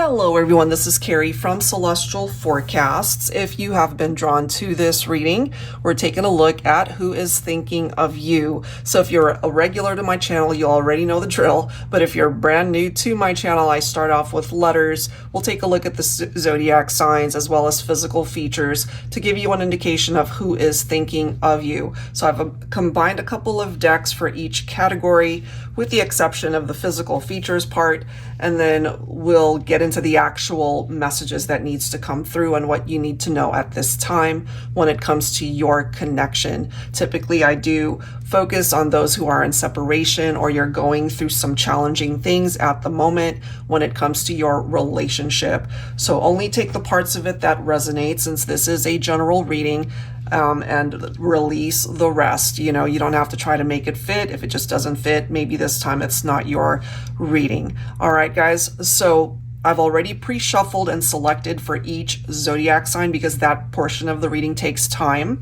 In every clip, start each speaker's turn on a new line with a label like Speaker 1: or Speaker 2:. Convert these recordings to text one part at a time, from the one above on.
Speaker 1: Hello everyone, this is Carrie from Celestial Forecasts. If you have been drawn to this reading, we're taking a look at who is thinking of you. So if you're a regular to my channel, you already know the drill. But if you're brand new to my channel, I start off with letters. We'll take a look at the zodiac signs as well as physical features to give you an indication of who is thinking of you. So I've combined a couple of decks for each category with the exception of the physical features part, and then we'll get into the actual messages that needs to come through and what you need to know at this time when it comes to your connection. Typically, I do focus on those who are in separation or you're going through some challenging things at the moment when it comes to your relationship. So only take the parts of it that resonate, since this is a general reading, and release the rest. You know, you don't have to try to make it fit. If it just doesn't fit, maybe this time it's not your reading. All right, guys. So I've already pre-shuffled and selected for each zodiac sign because that portion of the reading takes time.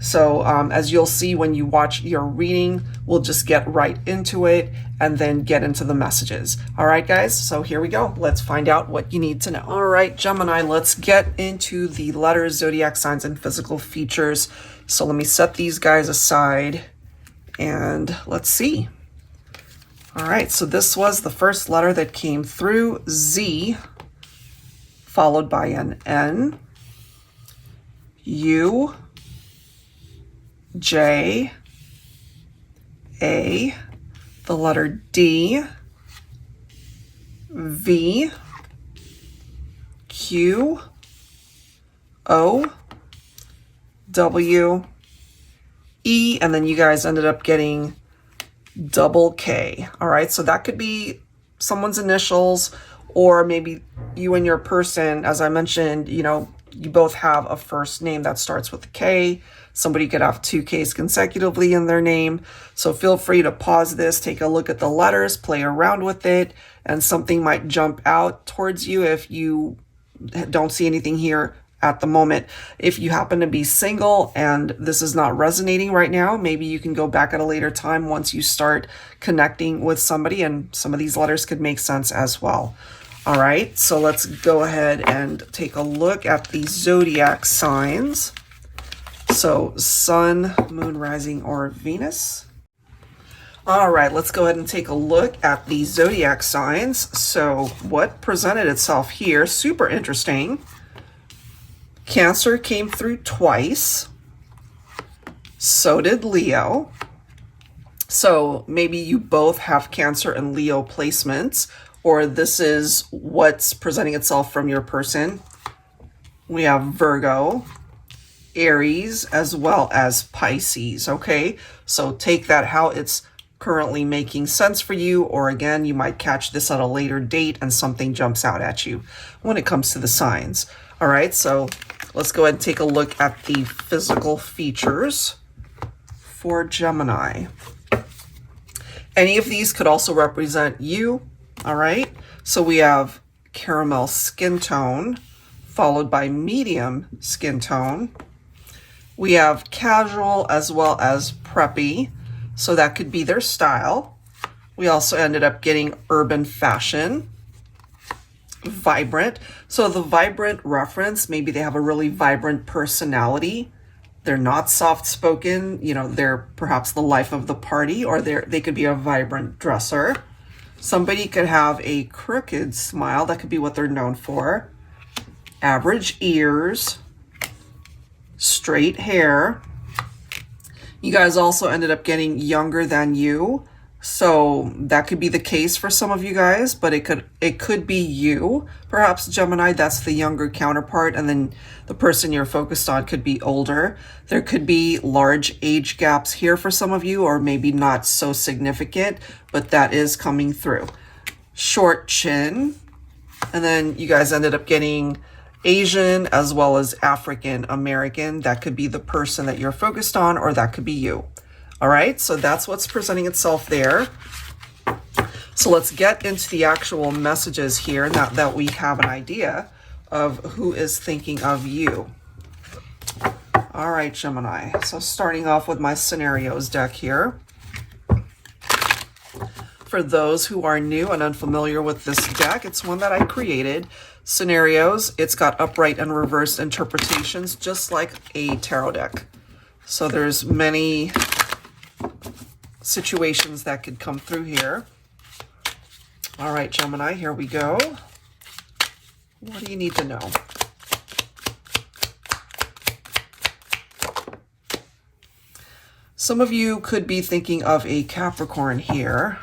Speaker 1: So as you'll see when you watch your reading, we'll just get right into it and then get into the messages. All right, guys, so here we go. Let's find out what you need to know. All right, Gemini, let's get into the letters, zodiac signs, and physical features. So let me set these guys aside and let's see. All right, so this was the first letter that came through, Z, followed by an N, U, J, A, the letter D, V, Q, O, W, E, and then you guys ended up getting double K. All right, so that could be someone's initials, or maybe you and your person, as I mentioned, you know, you both have a first name that starts with a K. Somebody could have two Ks consecutively in their name. So feel free to pause this, take a look at the letters, play around with it, and something might jump out towards you if you don't see anything here at the moment. If you happen to be single and this is not resonating right now, maybe you can go back at a later time once you start connecting with somebody, and some of these letters could make sense as well. All right, so let's go ahead and take a look at the zodiac signs. So Sun, Moon, Rising, or Venus. All right, let's go ahead and take a look at the zodiac signs. So what presented itself here, super interesting. Cancer came through twice. So did Leo. So maybe you both have Cancer and Leo placements, or this is what's presenting itself from your person. We have Virgo, Aries, as well as Pisces. Okay, so take that how it's currently making sense for you, or again, you might catch this at a later date and something jumps out at you when it comes to the signs. All right, so let's go ahead and take a look at the physical features for Gemini. Any of these could also represent you. All right, so we have caramel skin tone followed by medium skin tone. We have casual as well as preppy, so that could be their style. We also ended up getting urban fashion, vibrant. So the vibrant reference, maybe they have a really vibrant personality. They're not soft-spoken, you know, they're perhaps the life of the party, or they could be a vibrant dresser. Somebody could have a crooked smile, that could be what they're known for. Average ears, straight hair. You guys also ended up getting younger than you, so that could be the case for some of you guys, but it could be you, perhaps Gemini, that's the younger counterpart, and then the person you're focused on could be older. There could be large age gaps here for some of you, or maybe not so significant, but that is coming through. Short chin, and then you guys ended up getting Asian as well as African American. That could be the person that you're focused on, or that could be you. All right, so that's what's presenting itself there. So let's get into the actual messages here now that we have an idea of who is thinking of you. All right, Gemini. So starting off with my scenarios deck here. For those who are new and unfamiliar with this deck, it's one that I created. Scenarios, it's got upright and reversed interpretations, just like a tarot deck. So there's many situations that could come through here. All right, Gemini, here we go. What do you need to know? Some of you could be thinking of a Capricorn here.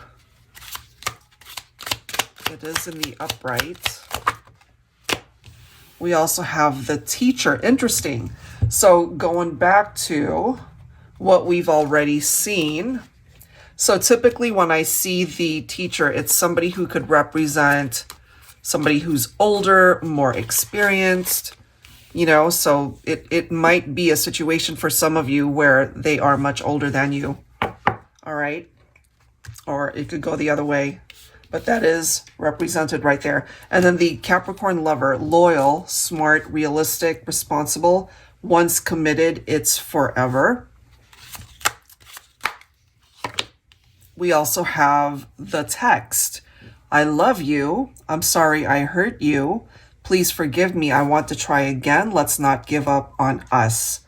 Speaker 1: It is in the upright. We also have the Teacher. Interesting. So going back to what we've already seen. So typically when I see the Teacher, it's somebody who could represent somebody who's older, more experienced, you know, so it might be a situation for some of you where they are much older than you. All right. Or it could go the other way. But that is represented right there. And then the Capricorn Lover, loyal, smart, realistic, responsible. Once committed, it's forever. We also have the text. I love you. I'm sorry I hurt you. Please forgive me. I want to try again. Let's not give up on us.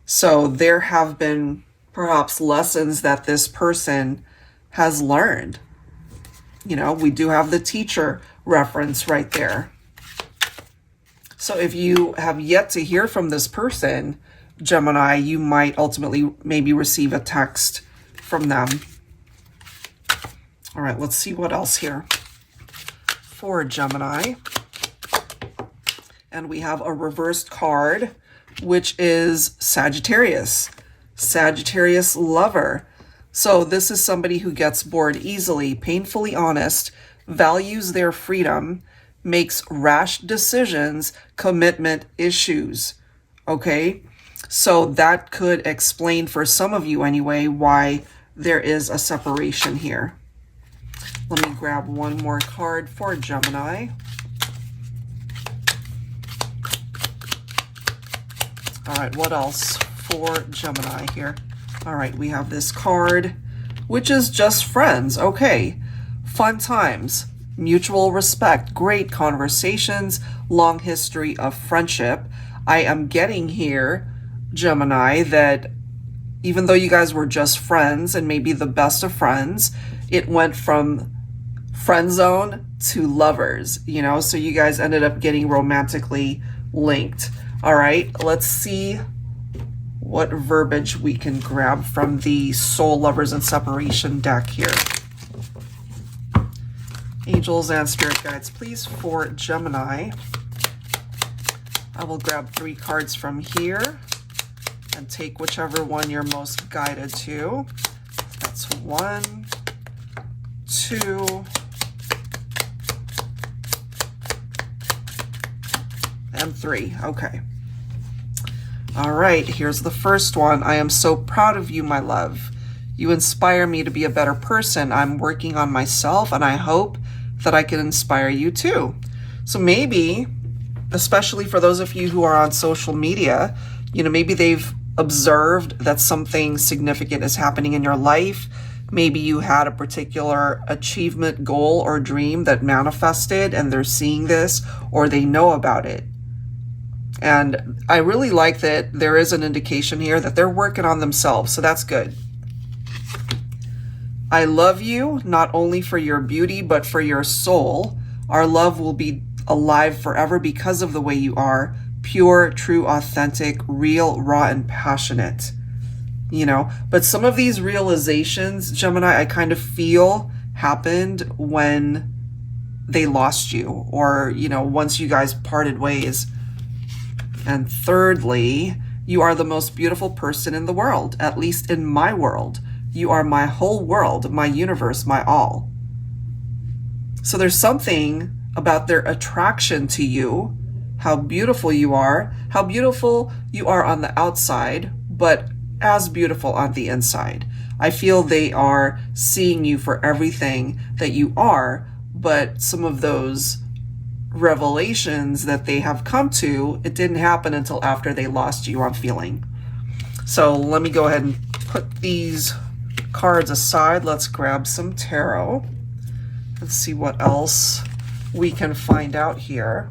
Speaker 1: So there have been perhaps lessons that this person has learned. You know, we do have the Teacher reference right there. So if you have yet to hear from this person, Gemini, you might ultimately maybe receive a text from them. All right, let's see what else here for Gemini. And we have a reversed card, which is Sagittarius. Sagittarius Lover. So this is somebody who gets bored easily, painfully honest, values their freedom, makes rash decisions, commitment issues. Okay? So that could explain for some of you anyway why there is a separation here. Let me grab one more card for Gemini. All right, what else for Gemini here? All right, we have this card, which is just friends. Okay, fun times, mutual respect, great conversations, long history of friendship. I am getting here, Gemini, that even though you guys were just friends and maybe the best of friends, it went from friend zone to lovers, you know, so you guys ended up getting romantically linked. All right, let's see what verbiage we can grab from the Soul Lovers and Separation deck here. Angels and Spirit Guides, please, for Gemini. I will grab 3 cards from here and take whichever one you're most guided to. That's 1, 2, and 3. Okay. All right, here's the first one. I am so proud of you, my love. You inspire me to be a better person. I'm working on myself, and I hope that I can inspire you too. So maybe, especially for those of you who are on social media, you know, maybe they've observed that something significant is happening in your life. Maybe you had a particular achievement, goal, or dream that manifested, and they're seeing this, or they know about it. And I really like that there is an indication here that they're working on themselves, so that's good. I love you, not only for your beauty, but for your soul. Our love will be alive forever because of the way you are. Pure, true, authentic, real, raw, and passionate. You know, but some of these realizations, Gemini, I kind of feel happened when they lost you, or, you know, once you guys parted ways. And thirdly, you are the most beautiful person in the world, at least in my world. You are my whole world, my universe, my all. So there's something about their attraction to you, how beautiful you are on the outside, but as beautiful on the inside. I feel they are seeing you for everything that you are, but some of those revelations that they have come to, it didn't happen until after they lost you, I'm feeling. So let me go ahead and put these cards aside, let's grab some tarot. Let's see what else we can find out here.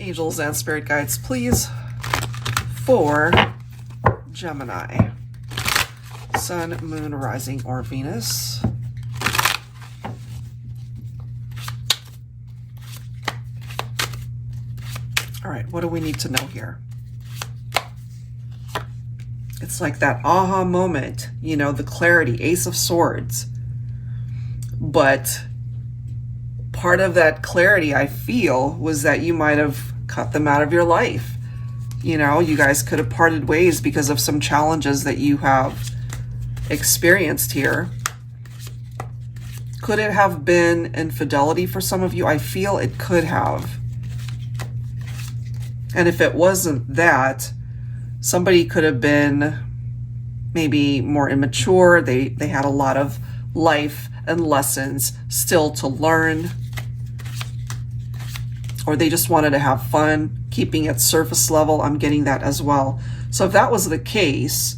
Speaker 1: Angels and spirit guides, please, for Gemini. Sun, moon, rising, or Venus. All right, what do we need to know here? It's like that aha moment, you know, the clarity, Ace of Swords. But part of that clarity, I feel, was that you might have cut them out of your life. You know, you guys could have parted ways because of some challenges that you have experienced here. Could it have been infidelity for some of you? I feel it could have. And if it wasn't that, somebody could have been maybe more immature. They had a lot of life and lessons still to learn. Or they just wanted to have fun, keeping it surface level. I'm getting that as well. So if that was the case,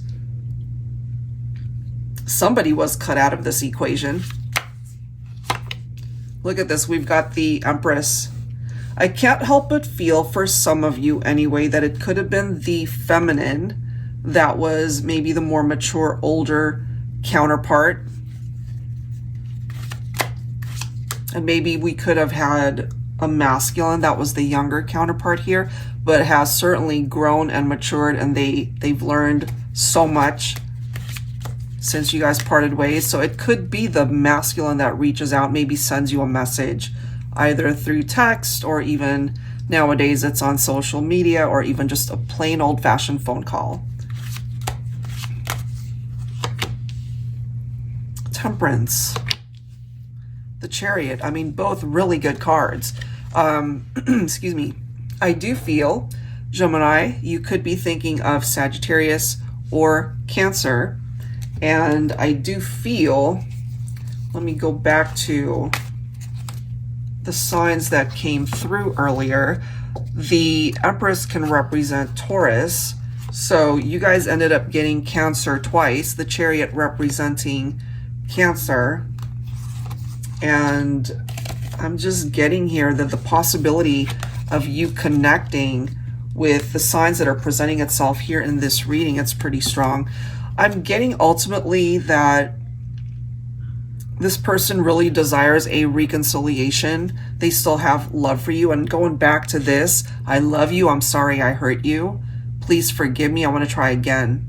Speaker 1: somebody was cut out of this equation. Look at this. We've got the Empress. I can't help but feel for some of you anyway that it could have been the feminine that was maybe the more mature, older counterpart. And maybe we could have had a masculine that was the younger counterpart here, but has certainly grown and matured, and they've learned so much since you guys parted ways. So it could be the masculine that reaches out, maybe sends you a message, either through text or even nowadays it's on social media, or even just a plain old-fashioned phone call. Temperance. The Chariot. I mean, both really good cards. Excuse me. I do feel, Gemini, you could be thinking of Sagittarius or Cancer. And I do feel, let me go back to the signs that came through earlier. The Empress can represent Taurus. So you guys ended up getting Cancer twice, the Chariot representing Cancer. And I'm just getting here that the possibility of you connecting with the signs that are presenting itself here in this reading, it's pretty strong. I'm getting ultimately that this person really desires a reconciliation. They still have love for you. And going back to this, I love you. I'm sorry I hurt you. Please forgive me. I want to try again.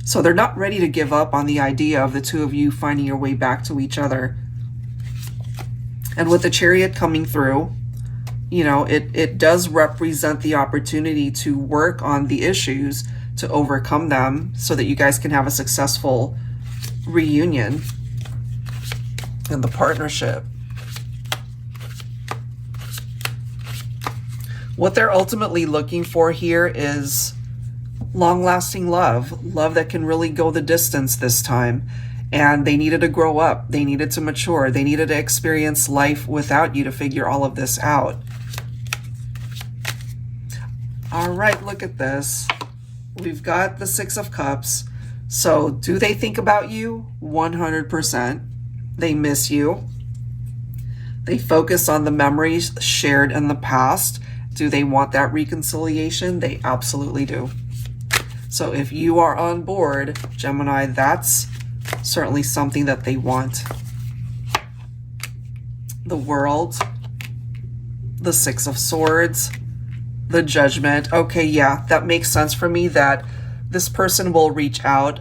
Speaker 1: So they're not ready to give up on the idea of the two of you finding your way back to each other. And with the Chariot coming through, you know, it does represent the opportunity to work on the issues, to overcome them, so that you guys can have a successful reunion in the partnership. What they're ultimately looking for here is long-lasting love that can really go the distance this time. And they needed to grow up. They needed to mature. They needed to experience life without you to figure all of this out. All right, look at this. We've got the Six of Cups. So do they think about you? 100%. They miss you. They focus on the memories shared in the past. Do they want that reconciliation? They absolutely do. So if you are on board, Gemini, that's certainly something that they want. The World, the Six of Swords, the Judgment. Okay, yeah, that makes sense for me that this person will reach out,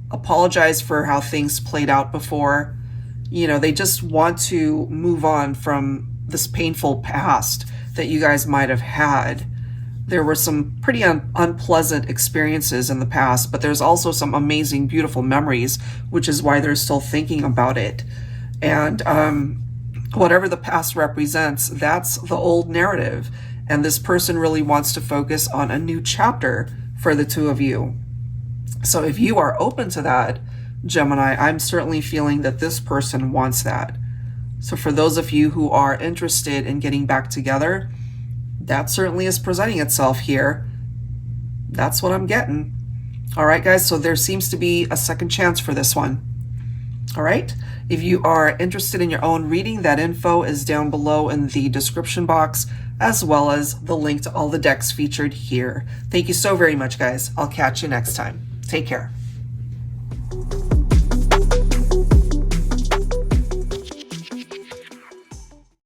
Speaker 1: apologize for how things played out before. You know, they just want to move on from this painful past that you guys might have had. There were some pretty unpleasant experiences in the past, but there's also some amazing, beautiful memories, which is why they're still thinking about it. And whatever the past represents, that's the old narrative. And this person really wants to focus on a new chapter for the two of you. So if you are open to that, Gemini, I'm certainly feeling that this person wants that. So for those of you who are interested in getting back together, that certainly is presenting itself here. That's what I'm getting. All right, guys, so there seems to be a second chance for this one. All right, if you are interested in your own reading, that info is down below in the description box, as well as the link to all the decks featured here. Thank you so very much, guys. I'll catch you next time. Take care.